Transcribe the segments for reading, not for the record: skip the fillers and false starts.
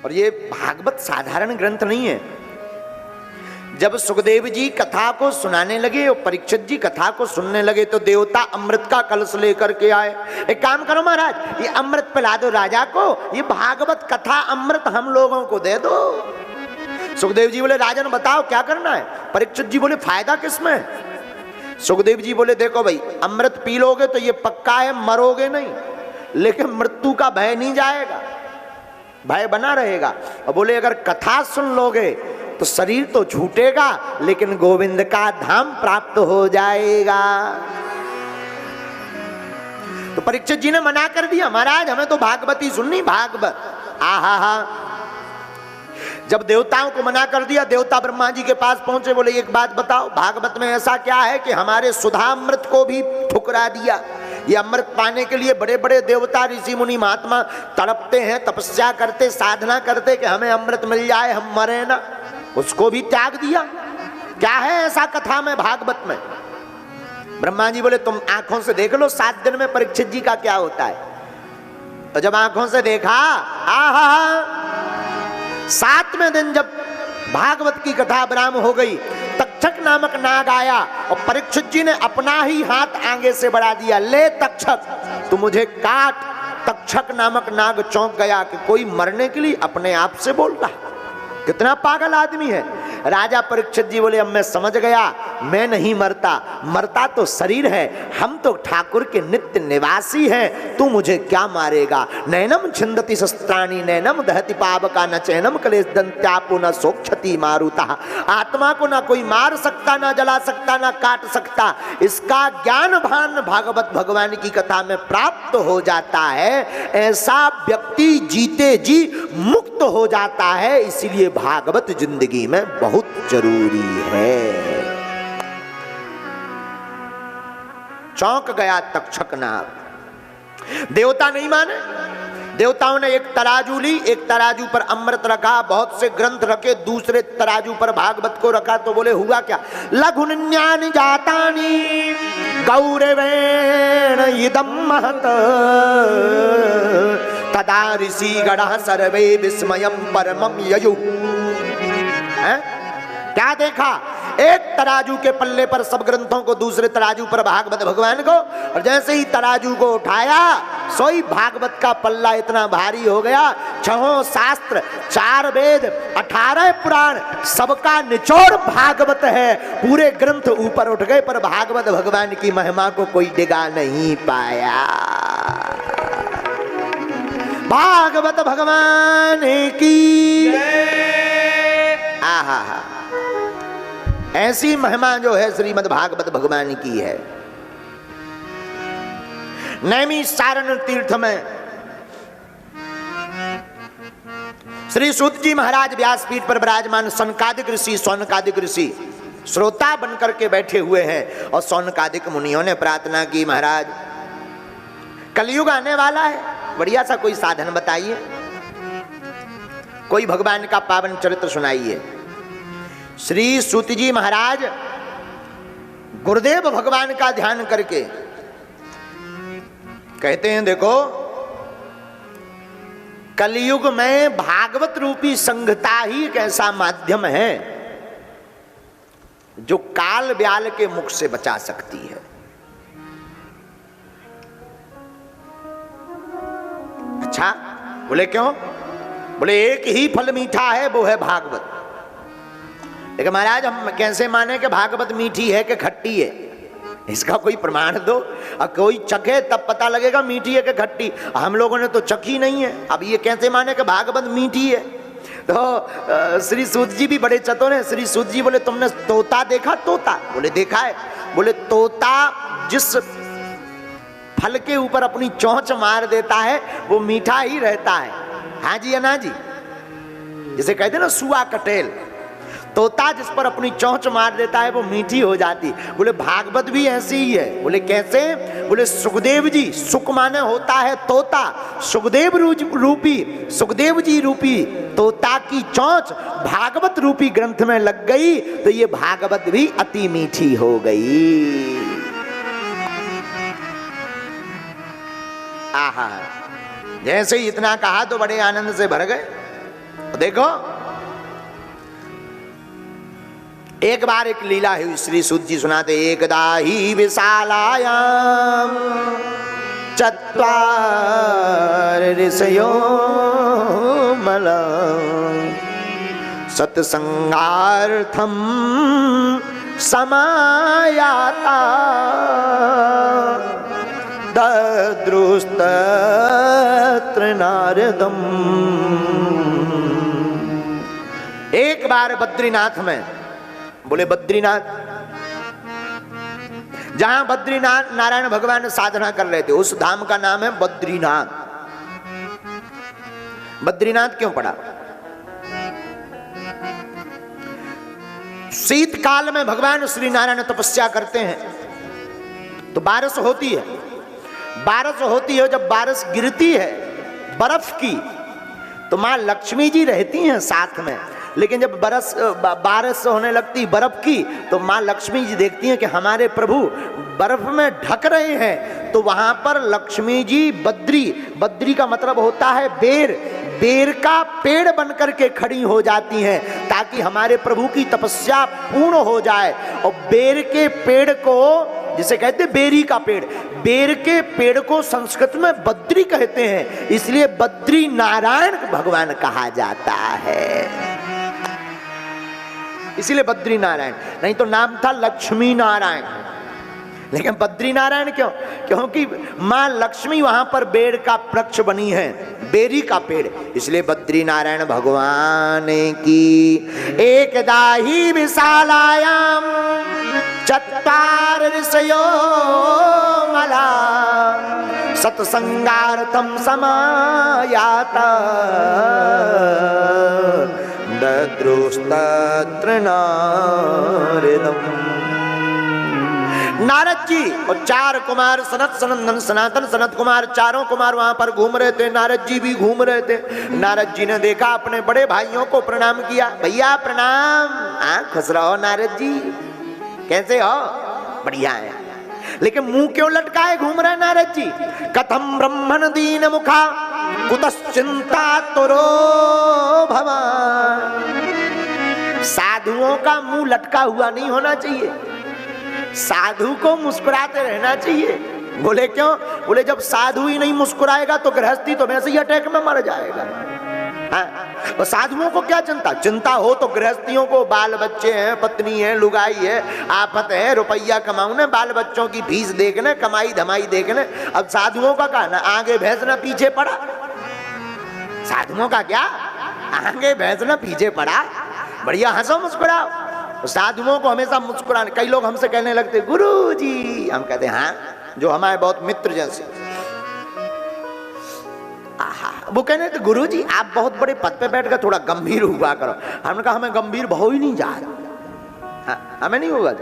और ये भागवत साधारण ग्रंथ नहीं है। जब सुखदेव जी कथा को सुनाने लगे और परीक्षित जी कथा को सुनने लगे तो देवता अमृत का कलश लेकर के आए। एक काम करो महाराज, ये अमृत पिला दो राजा को, ये भागवत कथा अमृत हम लोगों को दे दो। सुखदेव जी बोले राजन बताओ क्या करना है। परीक्षित जी बोले फायदा किसमें। सुखदेव जी बोले देखो भाई, अमृत पी लोगे तो ये पक्का है मरोगे नहीं, लेकिन मृत्यु का भय नहीं जाएगा, भय बना रहेगा। और बोले अगर कथा सुन लोगे तो शरीर तो छूटेगा लेकिन गोविंद का धाम प्राप्त हो जाएगा। तो परीक्षित जी ने मना कर दिया, महाराज हमें तो भागवत ही सुननी, भागवत। आहा हा। जब देवताओं को मना कर दिया, देवता ब्रह्मा जी के पास पहुंचे, बोले एक बात बताओ, भागवत में ऐसा क्या है कि हमारे सुधा अमृत को भी ठुकरा दिया। ये अमृत पाने के लिए बड़े बड़े देवता ऋषि मुनि महात्मा तड़पते हैं, तपस्या करते, साधना करते कि हमें अमृत मिल जाए, हम मरे ना, उसको भी त्याग दिया। क्या है ऐसा कथा में, भागवत में। ब्रह्मा जी बोले तुम आंखों से देख लो 7 दिन में परीक्षित जी का क्या होता है। तो जब आंखों से देखा, आहा, 7वें दिन जब भागवत की कथा आरंभ हो गई, तक्षक नामक नाग आया और परीक्षित जी ने अपना ही हाथ आगे से बढ़ा दिया, ले तक्षक तू मुझे काट। तक्षक नामक नाग चौंक गया कि कोई मरने के लिए अपने आप से बोल रहा, कितना पागल आदमी है। राजा परीक्षित जी बोले अब मैं समझ गया, मैं नहीं मरता, मरता तो शरीर है, हम तो ठाकुर के नित्य निवासी हैं, तू मुझे क्या मारेगा। नैनम छिंदति शस्त्राणि नैनम दहति पावका न चैनम कलेश दंत्यापो न सोक्षति मारुता। आत्मा को ना कोई मार सकता, ना जला सकता, ना काट सकता। इसका ज्ञान भान भागवत भगवान की कथा में प्राप्त हो जाता है। ऐसा व्यक्ति जीते जी मुक्त हो जाता है। इसीलिए भागवत जिंदगी में बहुत जरूरी है। चौंक गया तक्षक नाग। देवता नहीं माने। देवताओं ने एक तराजू ली, एक तराजू पर अमृत रखा, बहुत से ग्रंथ रखे, दूसरे तराजू पर भागवत को रखा। तो बोले हुआ क्या, लघुन्यानि जातानि गौरवेण इदं महत तदा ऋषि गणः सर्वे विस्मयं परमं ययुः। क्या देखा, एक तराजू के पल्ले पर सब ग्रंथों को, दूसरे तराजू पर भागवत भगवान को, और जैसे ही तराजू को उठाया सोई भागवत का पल्ला इतना भारी हो गया। 6 शास्त्र, 4 वेद, 18 पुराण, सबका निचोड़ भागवत है। पूरे ग्रंथ ऊपर उठ गए पर भागवत भगवान की महिमा को कोई डिगा नहीं पाया। भागवत भगवान की आहा, ऐसी महिमा जो है श्रीमद् भागवत भगवान की है। नैमिषारण्य तीर्थ में श्री सूत जी महाराज व्यासपीठ पर विराजमान, सनकादिक ऋषि, सौनकादिक ऋषि श्रोता बनकर के बैठे हुए हैं। और सौनकादिक मुनियों ने प्रार्थना की, महाराज कलयुग आने वाला है, बढ़िया सा कोई साधन बताइए, कोई भगवान का पावन चरित्र सुनाइए। श्री सूत जी महाराज गुरुदेव भगवान का ध्यान करके कहते हैं, देखो कलयुग में भागवत रूपी संहिता ही एक ऐसा माध्यम है जो काल व्याल के मुख से बचा सकती है। अच्छा, बोले क्यों? बोले एक ही फल मीठा है, वो है भागवत। लेकिन महाराज हम कैसे माने कि भागवत मीठी है कि खट्टी है? इसका कोई प्रमाण दो, और कोई चखे तब पता लगेगा मीठी है कि खट्टी। हम लोगों ने तो चखी नहीं है, अब ये कैसे माने कि भागवत मीठी है? तो श्री सूत जी भी बड़े चतुर हैं। श्री सूत जी बोले तुमने तोता देखा? तोता? बोले देखा है। बोले तोता जिस फल के ऊपर अपनी चोंच मार देता है वो मीठा ही रहता है। हाँ जी या ना जी? जिसे कहते ना सुआ कटेल, तोता जिस पर अपनी चोंच मार देता है वो मीठी हो जाती। बोले भागवत भी ऐसी ही है। बोले कैसे? बोले सुखदेव जी, सुख माने होता है तोता, सुखदेव रूपी, सुखदेव जी रूपी तोता की चोंच भागवत रूपी ग्रंथ में लग गई तो ये भागवत भी अति मीठी हो गई। आहा, जैसे ही इतना कहा तो बड़े आनंद से भर गए। देखो एक बार एक लीला हुई, श्री सूत जी सुनाते, एकदा ही विशालायाम चत्वार ऋषयो मला सत्संगार्थम समायाता दद्रुस्तत्र नारदम। एक बार बद्रीनाथ में, बोले बद्रीनाथ, जहां बद्रीनाथ नारायण भगवान साधना कर रहे थे, उस धाम का नाम है बद्रीनाथ। बद्रीनाथ क्यों पड़ा? शीतकाल में भगवान श्री नारायण तपस्या करते हैं तो बारिश होती है, बारिश होती है, जब बारिश गिरती है बर्फ की तो मां लक्ष्मी जी रहती हैं साथ में, लेकिन जब बारिश होने लगती बर्फ की तो मां लक्ष्मी जी देखती हैं कि हमारे प्रभु बर्फ में ढक रहे हैं, तो वहां पर लक्ष्मी जी बद्री का मतलब होता है बेर का पेड़ बनकर के खड़ी हो जाती हैं ताकि हमारे प्रभु की तपस्या पूर्ण हो जाए। और बेर के पेड़ को, जिसे कहते बेरी का पेड़, बेर के पेड़ को संस्कृत में बद्री कहते हैं, इसलिए बद्री नारायण भगवान कहा जाता है, इसीलिए बद्री नारायण। नहीं तो नाम था लक्ष्मी नारायण, लेकिन बद्री नारायण क्यों? क्योंकि मां लक्ष्मी वहां पर बेर का वृक्ष बनी है, बेरी का पेड़, इसलिए बद्री नारायण भगवान की। एकदा ही विशालायाम चत्वार ऋषयो मला सत्संगार्थम समायाता दद्रुस्तत्र नारदम। नारद जी और चार कुमार सनत सनंदन सनातन सनत कुमार, चारों कुमार वहां पर घूम रहे थे, नारद जी भी घूम रहे थे। नारद जी ने देखा, अपने बड़े भाइयों को प्रणाम किया, भैया प्रणाम। खुश रहो नारद जी, कैसे हो? बढ़िया है। लेकिन मुंह क्यों लटकाए घूम रहे नारद जी? कथम ब्रह्मण दीन मुखा कुतश्चिंता तुरो भवान। साधुओं का मुंह लटका हुआ नहीं होना चाहिए, साधु को मुस्कुराते रहना चाहिए। बोले क्यों? बोले जब साधु ही नहीं मुस्कुराएगा तो गृहस्थी तो वैसे ही अटैक में मर जाएगा। और साधुओं को क्या चिंता? चिंता हो तो गृहस्थियों को, बाल बच्चे हैं, पत्नी है, लुगाई है, आफत है, रुपया कमाऊने, बाल बच्चों की फीस देखने, कमाई धमाई देखने। अब साधुओं का क्या ना आगे भैंस ना पीछे पड़ा, साधुओं का क्या आगे भैंस ना पीछे पड़ा। बढ़िया हंसो मुस्कुराओ। साधुओं को हमेशा मुस्कुराने, कई लोग हमसे कहने लगते गुरुजी, हम कहते हाँ, जो हमारे बहुत मित्र जैसे। वो कहने थे गुरुजी आप बहुत बड़े पद पे बैठ कर थोड़ा गंभीर हुआ करो। हमने कहा हमें गंभीर हो ही नहीं जा रहा, हमें नहीं होगा।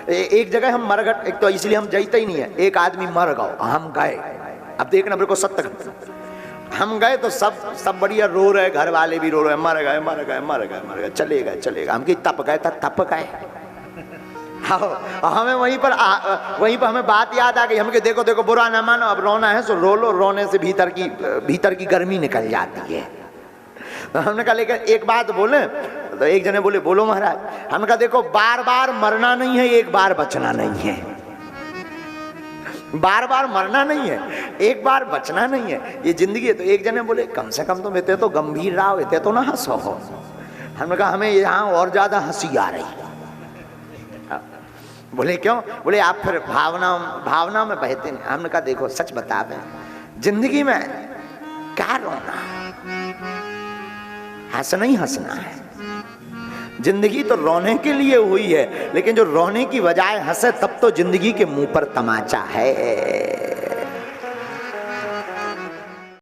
एक जगह हम मर गए, एक तो इसलिए हम जाते ही नहीं है, एक आदमी मर गया, हम गए। अब देखना मेरे को सत्य, हम गए तो सब बढ़िया रो रहे, घर वाले भी रो रहे, मर गए मर गए मर गए मर गए, चलेगा। हम कि तप गए था, तप गए। हमें वहीं पर हमें बात याद आ गई। हम कि देखो बुरा ना मानो, अब रोना है सो रो लो, रोने से भीतर की गर्मी निकल जाती है। तो हमने कहा लेकिन एक बात बोले, तो एक जने बोले बोलो महाराज। हमने कहा देखो बार बार मरना नहीं है, एक बार बचना नहीं है। बार बार मरना नहीं है, एक बार बचना नहीं है, ये जिंदगी है। तो एक जने बोले कम से कम तुम इतने तो गंभीर रहो, इतने तो ना हंसो हो। हमने कहा हमें यहाँ और ज्यादा हंसी आ रही। बोले क्यों? बोले आप फिर भावना में बहते नहीं। हमने कहा देखो सच बता दें, जिंदगी में क्या रोना, हंसना ही हंसना है। जिंदगी तो रोने के लिए हुई है, लेकिन जो रोने की बजाय हंसे तब तो जिंदगी के मुंह पर तमाचा है।